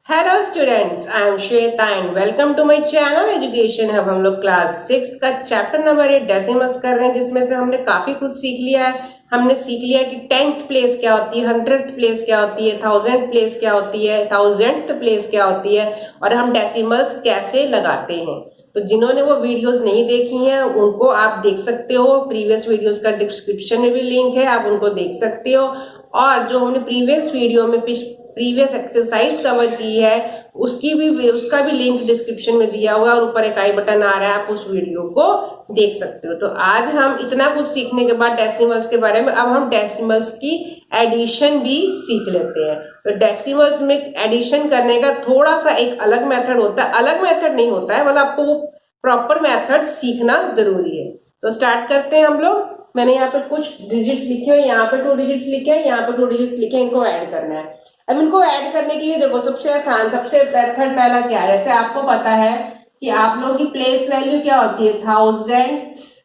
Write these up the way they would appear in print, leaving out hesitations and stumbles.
Hello students, I am Shweta and welcome to my channel education hub. हम लोग class 6 का chapter number 8 decimals कर रहे हैं, जिसमें से हमने काफी कुछ सीख लिया है। हमने सीख लिया कि 10th प्लेस क्या होती है, 100th प्लेस क्या होती है, 1000th प्लेस क्या होती है, 1000th प्लेस क्या होती है, और हम डेसिमल्स कैसे लगाते हैं। तो जिन्होंने वो वीडियोस नहीं देखी हैं उनको आप देख सकते हो, प्रीवियस वीडियोस का डिस्क्रिप्शन में भी लिंक है, आप उनको देख सकते हो। और जो हमने प्रीवियस वीडियो में प्रीवियस एक्सरसाइज कवर की है उसका भी लिंक डिस्क्रिप्शन में दिया हुआ है और ऊपर एक आई बटन आ रहा है, आप उस वीडियो को देख सकते हो। तो आज हम इतना कुछ सीखने के बाद डेसिमल्स के बारे में अब हम डेसिमल्स की एडिशन भी सीख लेते हैं। तो डेसिमल्स में एडिशन करने का थोड़ा सा एक अलग मेथड होता है, अलग मेथड नहीं होता है, मतलब आपको वो प्रॉपर मेथड सीखना जरूरी है। तो स्टार्ट करते हैं हम लोग। मैंने यहाँ पे कुछ डिजिट्स लिखे हुए, यहाँ पे 2 डिजिट्स लिखे हैं, यहाँ पे 2 डिजिट्स लिखे हैं, इनको ऐड करना है। अब इनको ऐड करने के लिए देखो सबसे आसान, सबसे मेथड पहला क्या है, जैसे आपको पता है कि आप लोगों की प्लेस वैल्यू क्या होती है, थाउजेंड्स।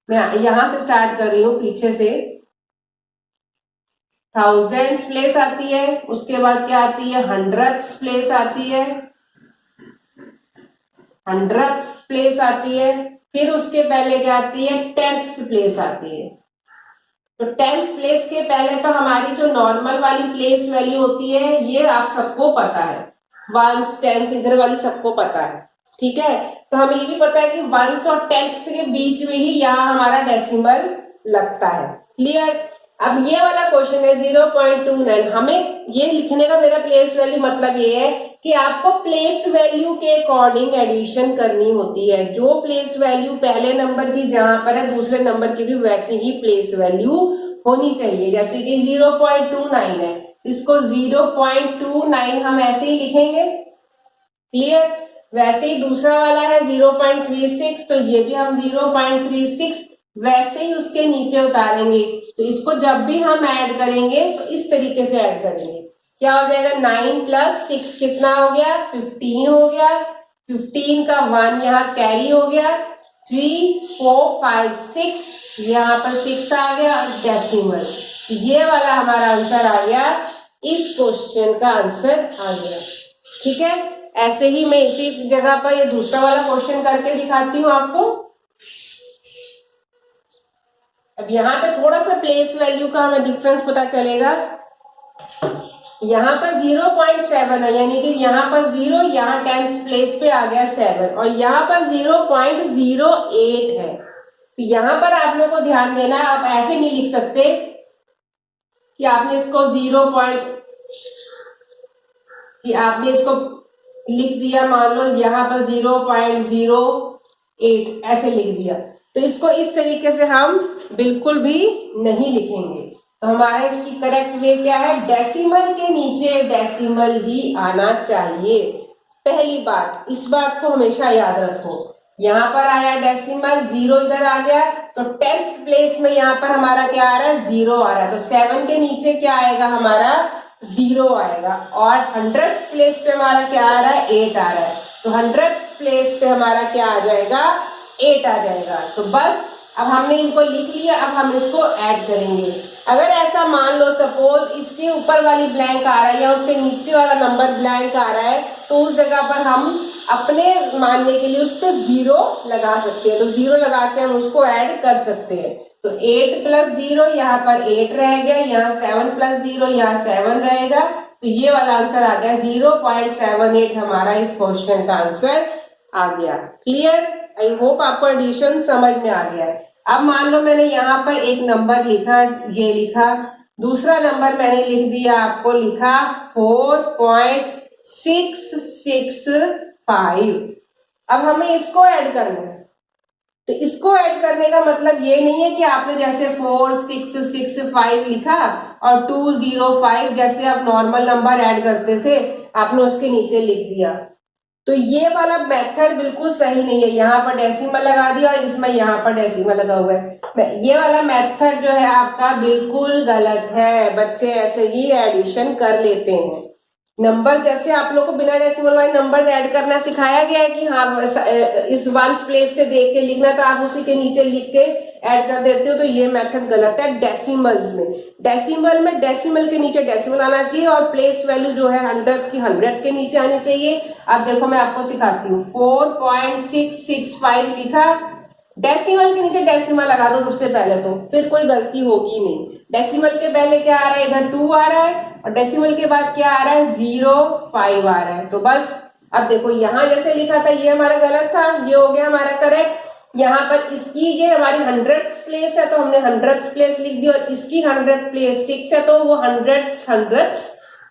मैं यहां से स्टार्ट कर रही हूँ पीछे से, थाउजेंड्स प्लेस आती है, उसके बाद क्या आती है, हंड्रेड्स प्लेस आती है, हंड्रेड्स प्लेस आती है, फिर उसके पहले क्या आती है, टेंथ्स प्लेस आती है। तो टेंथ प्लेस के पहले तो हमारी जो नॉर्मल वाली प्लेस वैल्यू होती है, ये आप सबको पता है, वंस टेंस इधर वाली सबको पता है, ठीक है। तो हमें ये भी पता है कि वंस और टेंस के बीच में ही यहाँ हमारा डेसिमल लगता है, क्लियर। अब ये वाला क्वेश्चन है 0.29। हमें ये लिखने का मेरा प्लेस वैल्यू मतलब ये है कि आपको प्लेस वैल्यू के अकॉर्डिंग एडिशन करनी होती है। जो प्लेस वैल्यू पहले नंबर की जहां पर है, दूसरे नंबर की भी वैसे ही प्लेस वैल्यू होनी चाहिए। जैसे कि 0.29 है, इसको 0.29 हम ऐसे ही लिखेंगे, क्लियर। वैसे ही दूसरा वाला है 0.36, तो ये भी हम 0.36 वैसे ही उसके नीचे उतारेंगे। तो इसको जब भी हम ऐड करेंगे तो इस तरीके से ऐड करेंगे। क्या हो जाएगा, 9 + 6 कितना हो गया, 15 हो गया। 15 का 1 यहाँ कैरी हो गया, 3 4 5 6 यहाँ पर 6 आ गया, डेसिमल। ये वाला हमारा आंसर आ गया, इस क्वेश्चन का आंसर आ गया, ठीक है। ऐसे ही मैं इसी जगह पर ये दूसरा वाला क्वेश्चन करके दिखाती हूँ आपको। अब यहाँ पे थोड़ा सा प्लेस वैल्यू का हमें डिफरेंस पता चलेगा। यहाँ पर 0.7 है, यानी कि यहाँ पर 0, यहाँ 10th प्लेस पे आ गया 7, और यहाँ पर 0.08 है। तो यहाँ पर आप लोगों को ध्यान देना है, आप ऐसे नहीं लिख सकते कि आपने इसको आपने इसको लिख दिया, मान लो यहाँ पर 0.08 ऐसे लिख दिया, तो इसको इस तरीके से हम बिल्कुल भी नहीं लिखेंगे। तो हमारा इसकी करेक्ट वे क्या है, डेसिमल के नीचे डेसिमल ही आना चाहिए। पहली बात, इस बात को हमेशा याद रखो। यहाँ पर आया डेसिमल, 0 इधर आ गया, तो 10th प्लेस में यहाँ पर हमारा क्या आ रहा है, 0 आ रहा है। तो 7 के नीचे क्या आएगा, हमारा 0 आएगा। और 100th प्लेस पे हमारा क्या आ रहा है, 8 आ रहा है। तो 100th प्लेस पे हमारा क्या आ जाएगा, 8 आ जाएगा। तो बस अब हमने इनको लिख लिया, अब हम इसको ऐड करेंगे। अगर ऐसा मान लो सपोज इसके ऊपर वाली ब्लैंक आ रहा है या उसके नीचे वाला नंबर ब्लैंक आ रहा है, तो उस जगह पर हम अपने मानने के लिए उस पर 0 लगा सकते हैं। तो 0 लगा के हम उसको ऐड कर सकते हैं। तो 8 + 0 यहाँ पर 8 रह गया, यहाँ 7 + 0 यहाँ 7 रहेगा। तो ये वाला आंसर आ गया 0.78, हमारा इस क्वेश्चन का आंसर आ गया, क्लियर। आई होप आपको एडिशन समझ में आ गया है। अब मान लो मैंने यहाँ पर एक नंबर लिखा, ये लिखा, दूसरा नंबर मैंने लिख दिया, आपको लिखा 4.665। अब हमें इसको ऐड करना है। तो इसको ऐड करने का मतलब ये नहीं है कि आपने जैसे 4665 लिखा और 205 जैसे आप नॉर्मल नंबर ऐड करते थे आपने उसके नीचे लिख दिया। तो ये वाला मेथड बिल्कुल सही नहीं है। यहाँ पर डेसिमल लगा दिया और इसमें यहाँ पर डेसिमल लगा हुआ है। ये वाला मेथड जो है आपका बिल्कुल गलत है। बच्चे ऐसे ही एडिशन कर लेते हैं, नंबर जैसे आप लोग को बिना डेसिमल वाले नंबर ऐड करना सिखाया गया है कि हाँ इस वंस प्लेस से देख के लिखना, तो आप उसी के नीचे लिख के ऐड कर देते हो, तो ये मेथड गलत है। डेसिमल्स में डेसिमल के नीचे डेसिमल आना चाहिए और प्लेस वैल्यू जो है 100 की 100 के नीचे आनी चाहिए। अब देखो मैं आपको सिखाती हूँ। 4.665 लिखा, डेसिमल के नीचे डेसिमल लगा दो सबसे पहले, तो फिर कोई गलती होगी नहीं। डेसिमल के पहले क्या आ रहा है, इधर 2 आ रहा है, और डेसिमल के बाद क्या आ रहा है, 0.5 आ रहा है। तो बस अब देखो यहां जैसे लिखा था ये हमारा गलत था, ये हो गया हमारा करेक्ट। यहाँ पर इसकी ये हमारी 100th प्लेस है तो हमने 100th प्लेस लिख दी, और इसकी 100th प्लेस 6 है तो वो 100th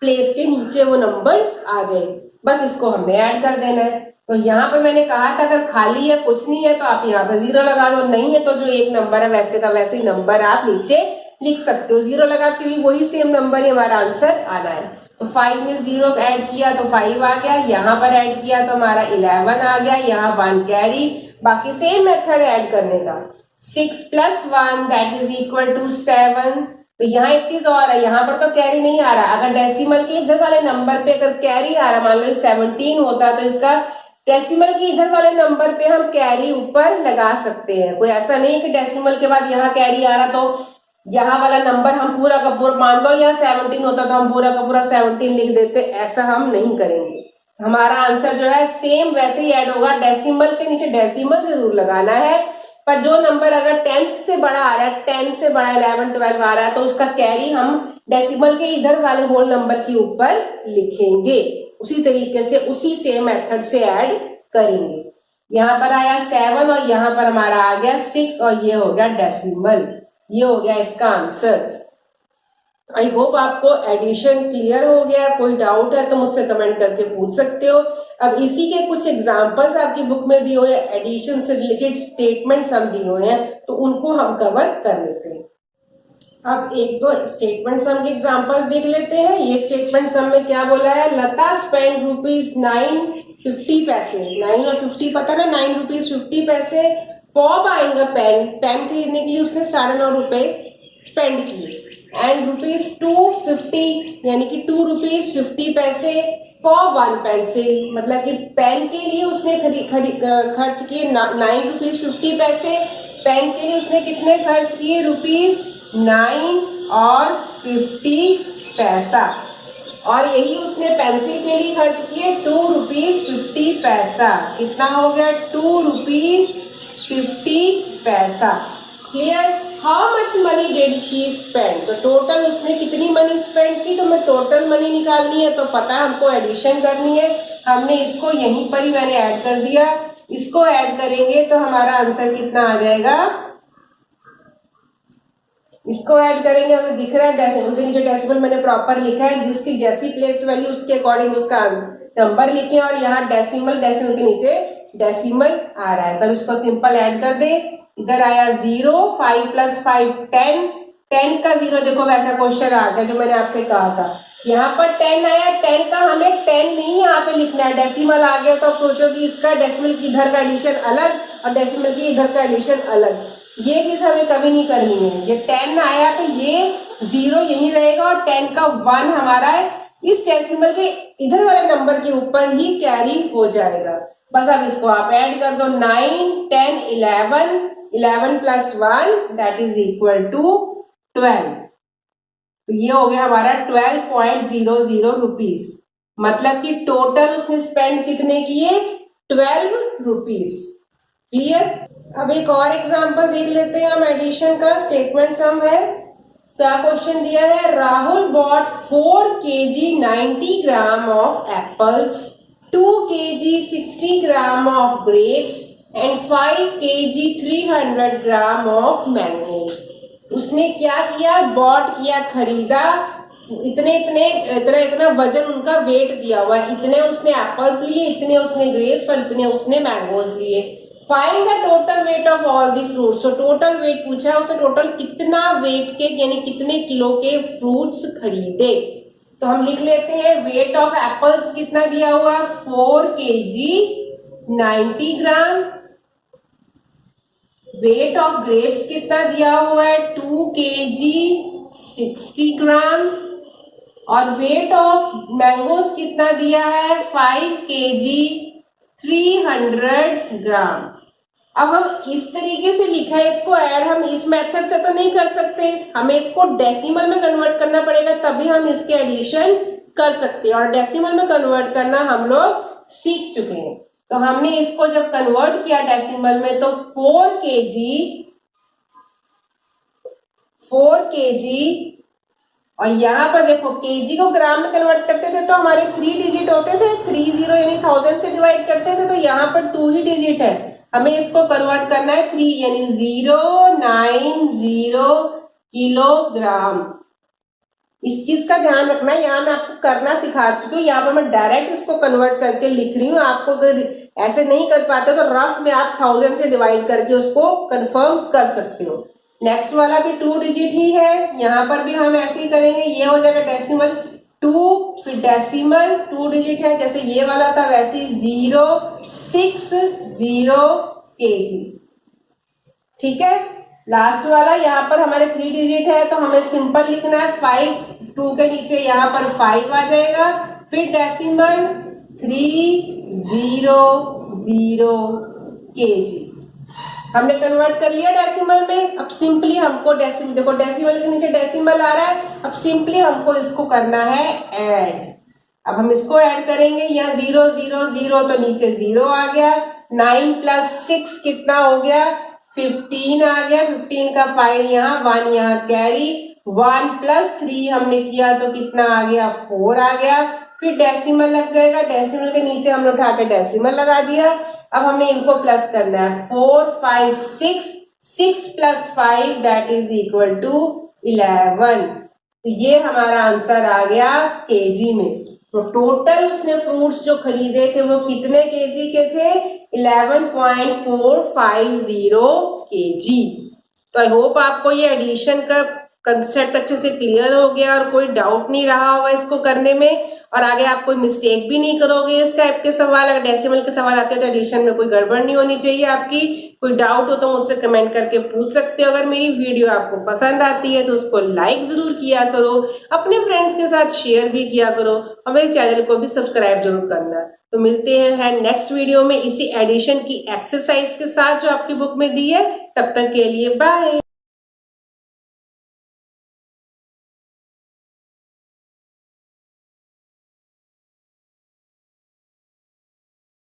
प्लेस के नीचे वो नंबर्स आ गए। बस इसको हमने ऐड कर देना है। तो यहाँ पर मैंने कहा था अगर खाली है कुछ नहीं है तो आप यहाँ पर 0 लगा दो, नहीं है तो जो एक नंबर है वैसे का वैसे ही नंबर आप नीचे लिख सकते हो। 0 लगा के भी वही सेम नंबर ही हमारा आंसर आना है। तो 5 में 0 ऐड किया तो 5 आ गया, यहाँ पर ऐड किया तो हमारा 11 आ गया, यहाँ 1 कैरी। बाकी सेम मेथड ऐड करने का, 6 + 1 दैट इज इक्वल टू 7। तो यहाँ एक चीज और है, यहाँ पर तो कैरी नहीं आ रहा। अगर डेसिमल के इधर वाले नंबर पे अगर कैरी आ रहा, मान लो 17 होता तो इसका डेसिमल के इधर वाले नंबर पे हम कैरी ऊपर लगा सकते हैं। कोई ऐसा नहीं है कि डेसिमल के बाद यहाँ कैरी आ रहा तो यहाँ वाला नंबर हम पूरा का पूरा, मान लो यहाँ 17 होता तो हम पूरा का पूरा 17 लिख देते, ऐसा हम नहीं करेंगे। हमारा आंसर जो है सेम वैसे ही ऐड होगा। डेसिमल के नीचे डेसिमल जरूर लगाना है, पर जो नंबर अगर 10 से बड़ा आ रहा है, 10 से बड़ा 11 12 आ रहा है तो उसका कैरी हम डेसिमल के इधर वाले होल नंबर के ऊपर लिखेंगे। उसी तरीके से उसी सेम मेथड से ऐड करेंगे। यहाँ पर आया 7 और यहाँ पर हमारा आ गया 6 और ये हो गया डेसिमल। ये हो गया इसका आंसर। आई होप आपको एडिशन क्लियर हो गया। कोई डाउट है तो मुझसे कमेंट करके पूछ सकते हो। अब इसी के कुछ एग्जांपल्स आपकी बुक में दिए हुए हैं, एडिशन से रिलेटेड स्टेटमेंट्स हम दिए हुए हैं, तो उनको हम कवर कर लेते हैं। अब एक दो स्टेटमेंट सम के एग्जांपल देख लेते हैं। ये स्टेटमेंट सम में क्या बोला है, लता स्पेंड ₹9.50 9 और 50 पता ना, ₹9.50 for buying a pen. Pen खरीदने के लिए उसने ₹9.5 स्पेंड किए। एंड ₹2.50 यानी कि ₹2.50 फॉर 1 पेंसिल, मतलब कि पेन के लिए उसने खर्च किए ₹9.50। पेन के लिए उसने कितने खर्च किए, ₹9 और 50 और यही उसने पेंसिल के लिए खर्च किए ₹2.50। कितना हो गया, ₹2.50। Clear. How much money did she spend, तो टोटल उसने कितनी मनी स्पेंड की, तो मैं टोटल मनी निकालनी है तो पता है हमको एडिशन करनी है। हमने इसको यहीं पर ही मैंने ऐड कर दिया। इसको ऐड करेंगे तो हमारा आंसर कितना आ जाएगा, इसको ऐड करेंगे, हमें दिख रहा है डेसिमल के नीचे डेसिमल मैंने प्रॉपर लिखा है, जिसकी जैसी प्लेस वैल्यू उसके अकॉर्डिंग उसका नंबर लिखे, और यहाँ डेसिमल के नीचे डेसिमल आ रहा है, तब इसको सिंपल ऐड कर दे। इधर आया 0, 5 + 5 10, 10 का 0 देखो वैसा क्वेश्चन आ गया जो मैंने आपसे कहा था। यहाँ पर 10 आया, 10 का हमें 10 नहीं यहाँ पे लिखना है, डेसिमल आ गया तो आप सोचो कि इसका डेसिमल की इधर का एडिशन अलग और डेसिमल की इधर का एडिशन अलग, ये चीज हमें कभी नहीं करनी है। ये 10 आया तो ये 0 यही रहेगा और 10 का 1 हमारा इस डेसिमल के इधर वाले नंबर के ऊपर ही कैरी हो जाएगा। बस अब इसको आप ऐड कर दो, 9 10 11 11 + 1 दैट इज इक्वल टू 12। तो ये हो गया हमारा 12.00 रुपीज, मतलब कि टोटल उसने स्पेंड कितने किए, 12 रुपीज। क्लियर। अब एक और एग्जांपल देख लेते हैं हम एडिशन का। स्टेटमेंट सम है, क्या क्वेश्चन दिया है, Rahul bought 4 kg 90 gram of apples, 2 kg 60 gram of grapes and 5 kg 300 gram of mangoes. उसने क्या किया, बॉट किया, खरीदा, इतना वजन उनका वेट दिया हुआ है, इतने उसने एप्पल्स लिए, इतने उसने ग्रेप्स और इतने उसने मैंगोज लिए। Find the total weight of all the fruits. तो टोटल वेट पूछा है, उसने टोटल कितना वेट के यानी कितने किलो के फ्रूट्स खरीदे। तो हम लिख लेते हैं, वेट ऑफ एप्पल्स कितना दिया हुआ है, 4 kg 90 gram. Weight of grapes कितना दिया हुआ है, 2 kg 60 ग्राम। और वेट ऑफ मैंगोज कितना दिया है 5 kg 300 ग्राम। अब हम इस तरीके से लिखा है, इसको ऐड हम इस मेथड से तो नहीं कर सकते, हमें इसको डेसिमल में कन्वर्ट करना पड़ेगा, तभी हम इसके एडिशन कर सकते हैं। और डेसिमल में कन्वर्ट करना हम लोग सीख चुके हैं। तो हमने इसको जब कन्वर्ट किया डेसिमल में तो 4 kg और यहाँ पर देखो केजी को ग्राम में कन्वर्ट करते थे तो हमारे 3 डिजिट होते थे, 30 यानी 1000 से डिवाइड करते थे, तो यहाँ पर 2 ही डिजिट है, हमें इसको कन्वर्ट करना है 3 यानी 090 किलोग्राम। इस चीज का ध्यान रखना, यहाँ मैं आपको करना सिखा चुकी हूँ, यहाँ पर मैं डायरेक्ट इसको कन्वर्ट करके लिख रही हूँ। आपको अगर ऐसे नहीं कर पाते तो रफ में आप 1000 से डिवाइड करके उसको कंफर्म कर सकते हो। नेक्स्ट वाला भी 2 डिजिट ही है, यहाँ पर भी हम ऐसे ही करेंगे, ये हो जाएगा डेसिमल 2, फिर डेसिमल 2 डिजिट है, जैसे ये वाला था वैसे 060 kg। ठीक है, लास्ट वाला यहाँ पर हमारे 3 डिजिट है तो हमें सिंपल लिखना है 5, 2 के नीचे यहाँ पर 5 आ जाएगा, फिर डेसिमल 300 kg। हमने कन्वर्ट कर लिया डेसिमल में। अब सिंपली हमको डेसिमल, देखो डेसिमल के नीचे डेसिमल आ रहा है, अब सिंपली हमको इसको करना है ऐड। अब हम इसको ऐड करेंगे, यहाँ 0 0 0 तो नीचे 0 आ गया, 9 + 6 कितना हो गया 15 आ गया, 15 का 5 यहाँ, 1 यहाँ कैरी, 1 + 3 हमने किया तो कितना आ गया 4 आ गया, फिर डेसिमल लग जाएगा, डेसिमल के नीचे हमने उठा के डेसिमल लगा दिया। अब हमने इनको प्लस करना है 4 5 6, 6 + 5 दैट इज इक्वल टू 11। तो ये हमारा आंसर आ गया केजी में। तो टोटल उसने फ्रूट्स जो खरीदे थे वो कितने केजी के थे 11.450 केजी। तो आई होप आपको ये एडिशन का कंसेप्ट अच्छे से क्लियर हो गया और कोई डाउट नहीं रहा होगा इसको करने में, और आगे आप कोई मिस्टेक भी नहीं करोगे इस टाइप के सवाल। अगर डेसिमल के सवाल आते हैं तो एडिशन में कोई गड़बड़ नहीं होनी चाहिए आपकी। कोई डाउट हो तो मुझसे कमेंट करके पूछ सकते हो। अगर मेरी वीडियो आपको पसंद आती है तो उसको लाइक जरूर किया करो, अपने फ्रेंड्स के साथ शेयर भी किया करो और मेरे चैनल को भी सब्सक्राइब जरूर करना। तो मिलते हैं नेक्स्ट वीडियो में इसी एडिशन की एक्सरसाइज के साथ जो आपकी बुक में दी है। तब तक के लिए बाय।